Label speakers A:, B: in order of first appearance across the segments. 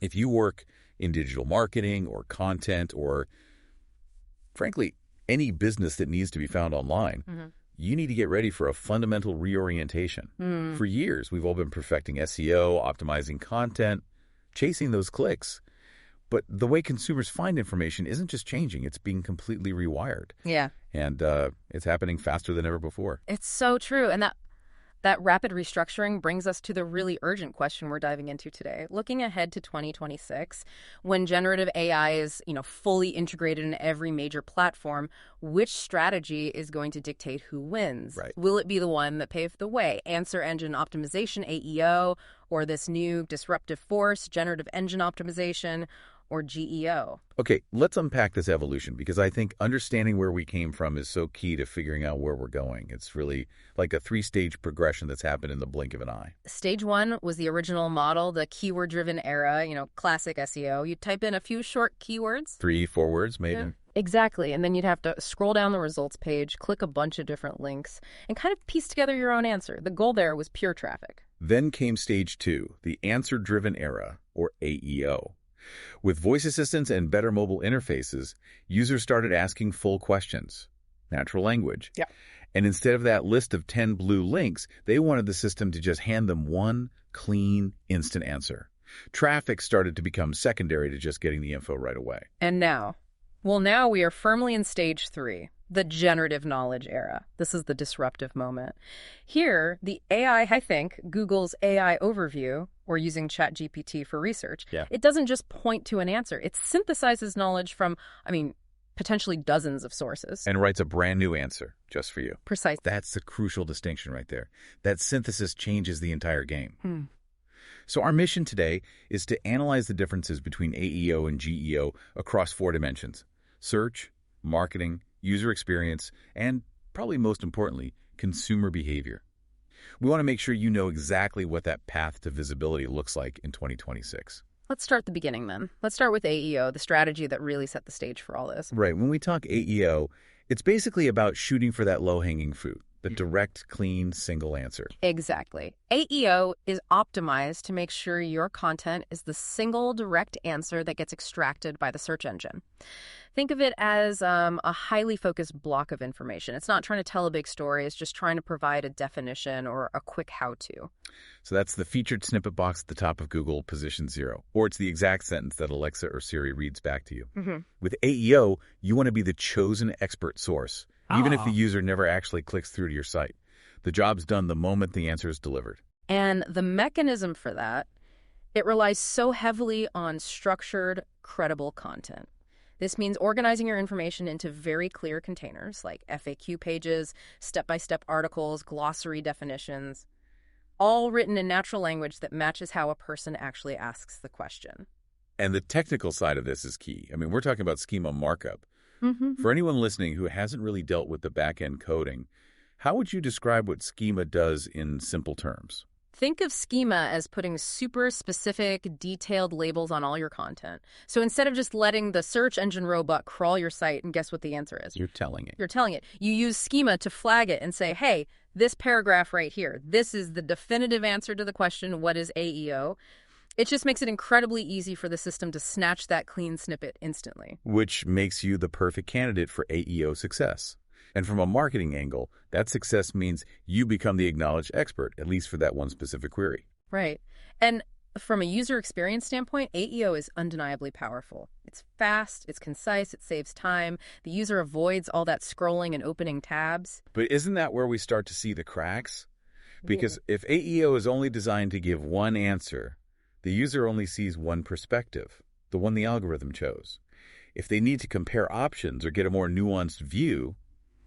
A: If you work in digital marketing or content or, frankly, any business that needs to be found online, you need to get ready for a fundamental reorientation. For years, we've all been perfecting SEO, optimizing content, chasing those clicks. But the way consumers find information isn't just changing, it's being completely rewired.
B: Yeah.
A: And it's happening faster than ever before.
B: It's so true. And that rapid restructuring brings us to the really urgent question we're diving into today. Looking ahead to 2026, when generative AI is, fully integrated in every major platform, which strategy is going to dictate who wins?
A: Right.
B: Will it be the one that paved the way, answer engine optimization, AEO, or this new disruptive force, generative engine optimization, or GEO?
A: Okay, let's unpack this evolution because I think understanding where we came from is so key to figuring out where we're going. It's really like a three-stage progression that's happened in the blink of an eye.
B: Stage one was the original model, the keyword-driven era, classic SEO. You'd type in a few short keywords.
A: 3-4 words, maybe.
B: Yeah. Exactly. And then you'd have to scroll down the results page, click a bunch of different links, and kind of piece together your own answer. The goal there was pure traffic.
A: Then came stage 2, the answer-driven era, or AEO. With voice assistants and better mobile interfaces, users started asking full questions, natural language.
B: Yeah.
A: And instead of that list of 10 blue links, they wanted the system to just hand them one clean, instant answer. Traffic started to become secondary to just getting the info right away.
B: And now? Well, now we are firmly in stage 3, the generative knowledge era. This is the disruptive moment. Here, the AI, I think, Google's AI overview, or using ChatGPT for research, it doesn't just point to an answer. It synthesizes knowledge from, potentially dozens of sources.
A: And writes a brand new answer just for you.
B: Precisely.
A: That's the crucial distinction right there. That synthesis changes the entire game. So our mission today is to analyze the differences between AEO and GEO across 4 dimensions: search, marketing, user experience, and probably most importantly, consumer behavior. We want to make sure you know exactly what that path to visibility looks like in 2026.
B: Let's start at the beginning then. Let's start with AEO, the strategy that really set the stage for all this.
A: Right. When we talk AEO, it's basically about shooting for that low-hanging fruit, the direct, clean, single answer.
B: Exactly. AEO is optimized to make sure your content is the single direct answer that gets extracted by the search engine. Think of it as a highly focused block of information. It's not trying to tell a big story. It's just trying to provide a definition or a quick how-to.
A: So that's the featured snippet box at the top of Google, position 0. Or it's the exact sentence that Alexa or Siri reads back to you. With AEO, you want to be the chosen expert source, even if the user never actually clicks through to your site. The job's done the moment the answer is delivered.
B: And the mechanism for that, it relies so heavily on structured, credible content. This means organizing your information into very clear containers like FAQ pages, step-by-step articles, glossary definitions, all written in natural language that matches how a person actually asks the question.
A: And the technical side of this is key. We're talking about schema markup. For anyone listening who hasn't really dealt with the back-end coding, how would you describe what schema does in simple terms?
B: Think of schema as putting super specific, detailed labels on all your content. So instead of just letting the search engine robot crawl your site and guess what the answer is.
A: You're telling it.
B: You're telling it. You use schema to flag it and say, hey, this paragraph right here, this is the definitive answer to the question, what is AEO? It just makes it incredibly easy for the system to snatch that clean snippet instantly.
A: Which makes you the perfect candidate for AEO success. And from a marketing angle, that success means you become the acknowledged expert, at least for that one specific query.
B: Right. And from a user experience standpoint, AEO is undeniably powerful. It's fast, it's concise, it saves time. The user avoids all that scrolling and opening tabs.
A: But isn't that where we start to see the cracks? Because if AEO is only designed to give one answer, the user only sees one perspective, the one the algorithm chose. If they need to compare options or get a more nuanced view,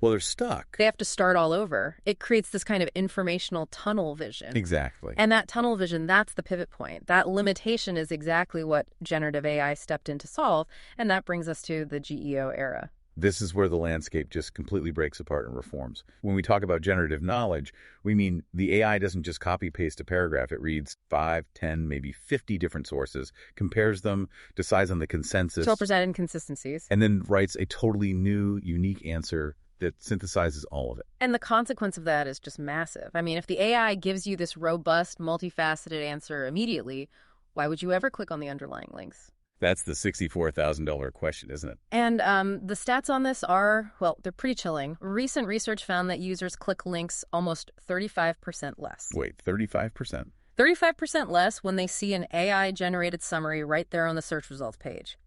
A: well, they're stuck.
B: They have to start all over. It creates this kind of informational tunnel vision.
A: Exactly.
B: And that tunnel vision, that's the pivot point. That limitation is exactly what generative AI stepped in to solve, and that brings us to the GEO era.
A: This is where the landscape just completely breaks apart and reforms. When we talk about generative knowledge, we mean the AI doesn't just copy-paste a paragraph. It reads 5, 10, maybe 50 different sources, compares them, decides on the consensus.
B: To present inconsistencies.
A: And then writes a totally new, unique answer that synthesizes all of it.
B: And the consequence of that is just massive. If the AI gives you this robust, multifaceted answer immediately, Why would you ever click on the underlying links?
A: That's the $64,000 question, isn't it?
B: And the stats on this are, well, they're pretty chilling. Recent research found that users click links almost 35% less.
A: Wait, 35%?
B: 35% less when they see an AI-generated summary right there on the search results page.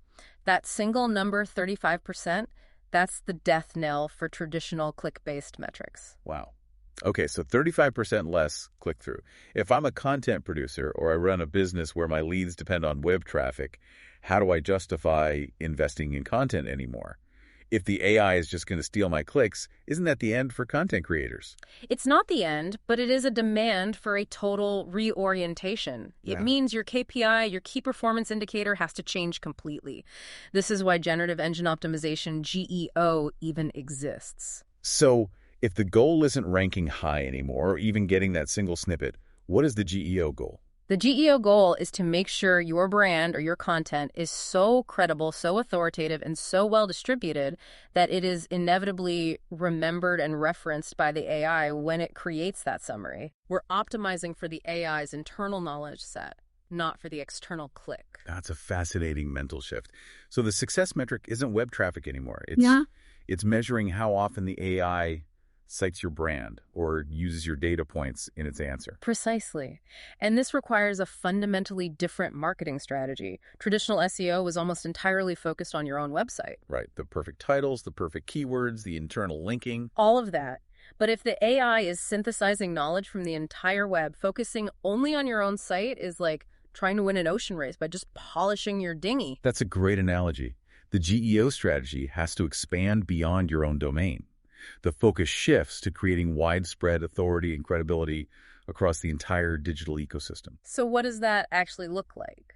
B: That single number, 35%, that's the death knell for traditional click-based metrics.
A: Wow. Okay, so 35% less click-through. If I'm a content producer or I run a business where my leads depend on web traffic, how do I justify investing in content anymore? If the AI is just going to steal my clicks, isn't that the end for content creators?
B: It's not the end, but it is a demand for a total reorientation. It means your KPI, your key performance indicator, has to change completely. This is why Generative Engine Optimization, GEO, even exists.
A: So, if the goal isn't ranking high anymore or even getting that single snippet, what is the GEO goal?
B: The GEO goal is to make sure your brand or your content is so credible, so authoritative, and so well distributed that it is inevitably remembered and referenced by the AI when it creates that summary. We're optimizing for the AI's internal knowledge set, not for the external click.
A: That's a fascinating mental shift. So the success metric isn't web traffic anymore. It's measuring how often the AI cites your brand or uses your data points in its answer.
B: Precisely. And this requires a fundamentally different marketing strategy. Traditional SEO was almost entirely focused on your own website.
A: Right. The perfect titles, the perfect keywords, the internal linking.
B: All of that. But if the AI is synthesizing knowledge from the entire web, focusing only on your own site is like trying to win an ocean race by just polishing your dinghy.
A: That's a great analogy. The GEO strategy has to expand beyond your own domain. The focus shifts to creating widespread authority and credibility across the entire digital ecosystem.
B: So what does that actually look like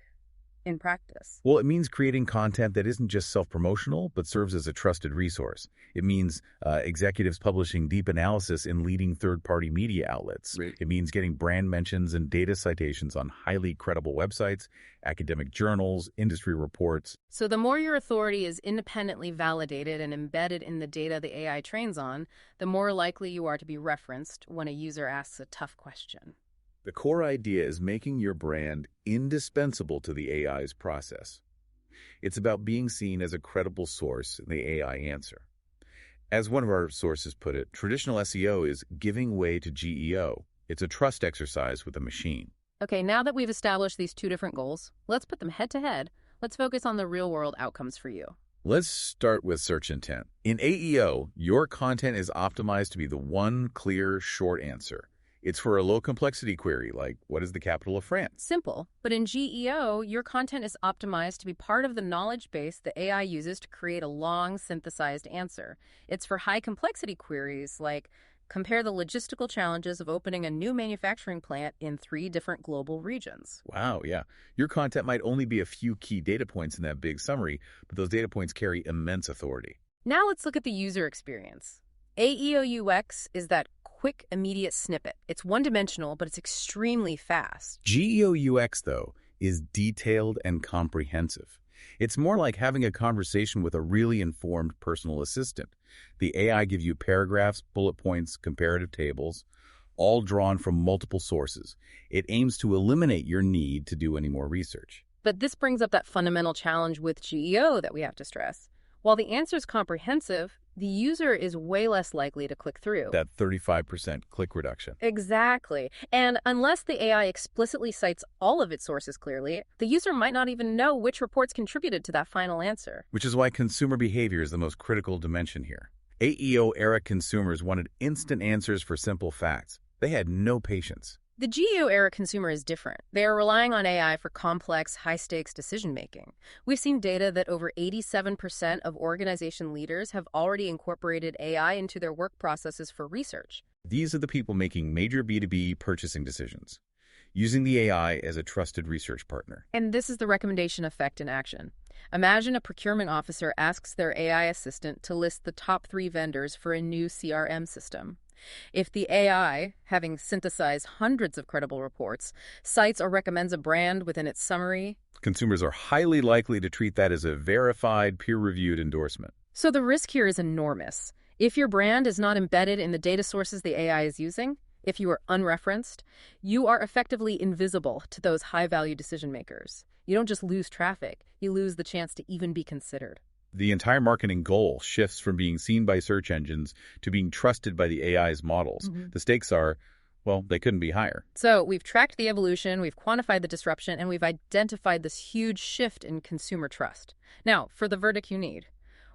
B: in practice?
A: Well, it means creating content that isn't just self-promotional, but serves as a trusted resource. It means executives publishing deep analysis in leading third-party media outlets.
C: Right.
A: It means getting brand mentions and data citations on highly credible websites, academic journals, industry reports.
B: So the more your authority is independently validated and embedded in the data the AI trains on, the more likely you are to be referenced when a user asks a tough question.
A: The core idea is making your brand indispensable to the AI's process. It's about being seen as a credible source in the AI answer. As one of our sources put it, traditional SEO is giving way to GEO. It's a trust exercise with a machine.
B: Okay, now that we've established these two different goals, let's put them head to head. Let's focus on the real-world outcomes for you.
A: Let's start with search intent. In AEO, your content is optimized to be the one clear, short answer. It's for a low-complexity query, like, what is the capital of France?
B: Simple. But in GEO, your content is optimized to be part of the knowledge base the AI uses to create a long, synthesized answer. It's for high-complexity queries, like, compare the logistical challenges of opening a new manufacturing plant in 3 different global regions.
A: Wow, yeah. Your content might only be a few key data points in that big summary, but those data points carry immense authority.
B: Now let's look at the user experience. AEO UX is that quick, immediate snippet. It's one-dimensional, but it's extremely fast.
A: GEO UX, though, is detailed and comprehensive. It's more like having a conversation with a really informed personal assistant. The AI gives you paragraphs, bullet points, comparative tables, all drawn from multiple sources. It aims to eliminate your need to do any more research.
B: But this brings up that fundamental challenge with GEO that we have to stress. While the answer is comprehensive, the user is way less likely to click through.
A: That 35% click reduction.
B: Exactly. And unless the AI explicitly cites all of its sources clearly, the user might not even know which reports contributed to that final answer.
A: Which is why consumer behavior is the most critical dimension here. AEO-era consumers wanted instant answers for simple facts. They had no patience.
B: The GEO-era consumer is different. They are relying on AI for complex, high-stakes decision-making. We've seen data that over 87% of organization leaders have already incorporated AI into their work processes for research.
A: These are the people making major B2B purchasing decisions, using the AI as a trusted research partner.
B: And this is the recommendation effect in action. Imagine a procurement officer asks their AI assistant to list the top 3 vendors for a new CRM system. If the AI, having synthesized hundreds of credible reports, cites or recommends a brand within its summary,
A: consumers are highly likely to treat that as a verified, peer-reviewed endorsement.
B: So the risk here is enormous. If your brand is not embedded in the data sources the AI is using, If you are unreferenced, you are effectively invisible to those high-value decision makers. You don't just lose traffic, you lose the chance to even be considered.
A: The entire marketing goal shifts from being seen by search engines to being trusted by the AI's models. The stakes are, well, they couldn't be higher.
B: So we've tracked the evolution, we've quantified the disruption, and we've identified this huge shift in consumer trust. Now, for the verdict you need,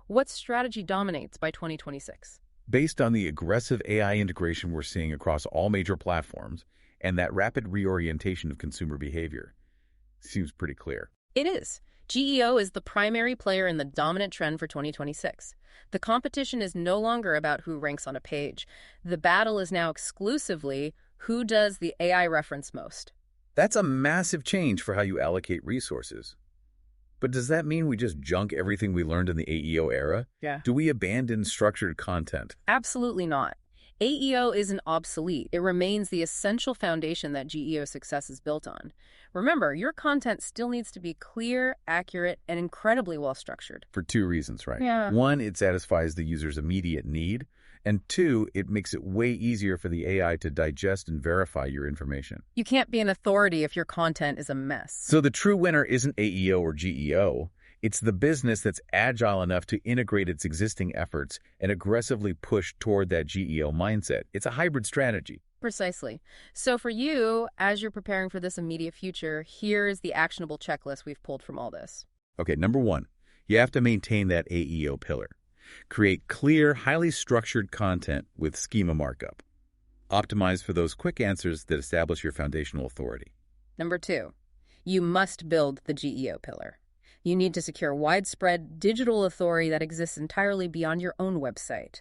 B: what strategy dominates by 2026?
A: Based on the aggressive AI integration we're seeing across all major platforms and that rapid reorientation of consumer behavior, seems pretty clear.
B: It is. GEO is the primary player in the dominant trend for 2026. The competition is no longer about who ranks on a page. The battle is now exclusively who does the AI reference most.
A: That's a massive change for how you allocate resources. But does that mean we just junk everything we learned in the AEO era?
B: Yeah.
A: Do we abandon structured content?
B: Absolutely not. AEO isn't obsolete. It remains the essential foundation that GEO success is built on. Remember, your content still needs to be clear, accurate, and incredibly well-structured.
A: For two reasons, right?
B: Yeah.
A: One, it satisfies the user's immediate need. And two, it makes it way easier for the AI to digest and verify your information.
B: You can't be an authority if your content is a mess.
A: So the true winner isn't AEO or GEO. It's the business that's agile enough to integrate its existing efforts and aggressively push toward that GEO mindset. It's a hybrid strategy.
B: Precisely. So for you, as you're preparing for this immediate future, here's the actionable checklist we've pulled from all this.
A: Okay, number one, you have to maintain that AEO pillar. Create clear, highly structured content with schema markup. Optimize for those quick answers that establish your foundational authority.
B: Number two, you must build the GEO pillar. You need to secure widespread digital authority that exists entirely beyond your own website.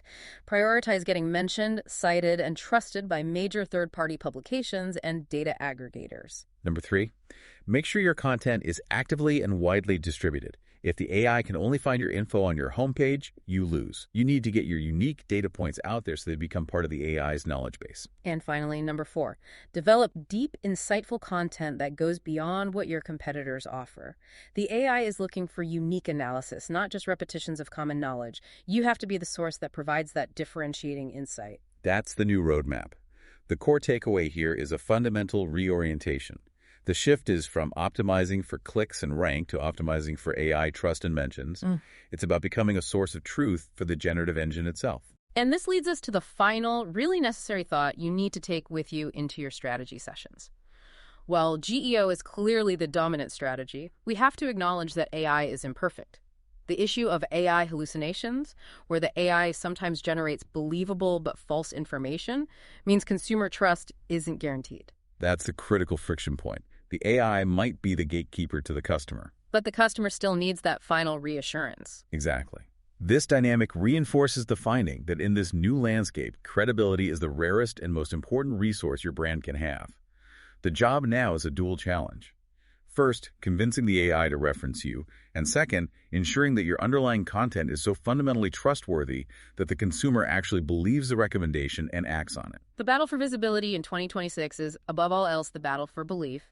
B: Prioritize getting mentioned, cited, and trusted by major third-party publications and data aggregators.
A: Number three, make sure your content is actively and widely distributed. If the AI can only find your info on your homepage, you lose. You need to get your unique data points out there so they become part of the AI's knowledge base.
B: And finally, number four, develop deep, insightful content that goes beyond what your competitors offer. The AI is looking for unique analysis, not just repetitions of common knowledge. You have to be the source that provides that differentiating insight.
A: That's the new roadmap. The core takeaway here is a fundamental reorientation. The shift is from optimizing for clicks and rank to optimizing for AI trust and mentions. It's about becoming a source of truth for the generative engine itself.
B: And this leads us to the final, really necessary thought you need to take with you into your strategy sessions. While GEO is clearly the dominant strategy, we have to acknowledge that AI is imperfect. The issue of AI hallucinations, where the AI sometimes generates believable but false information, means consumer trust isn't guaranteed.
A: That's the critical friction point. The AI might be the gatekeeper to the customer.
B: But the customer still needs that final reassurance.
A: Exactly. This dynamic reinforces the finding that in this new landscape, credibility is the rarest and most important resource your brand can have. The job now is a dual challenge. First, convincing the AI to reference you, and second, ensuring that your underlying content is so fundamentally trustworthy that the consumer actually believes the recommendation and acts on it.
B: The battle for visibility in 2026 is, above all else, the battle for belief.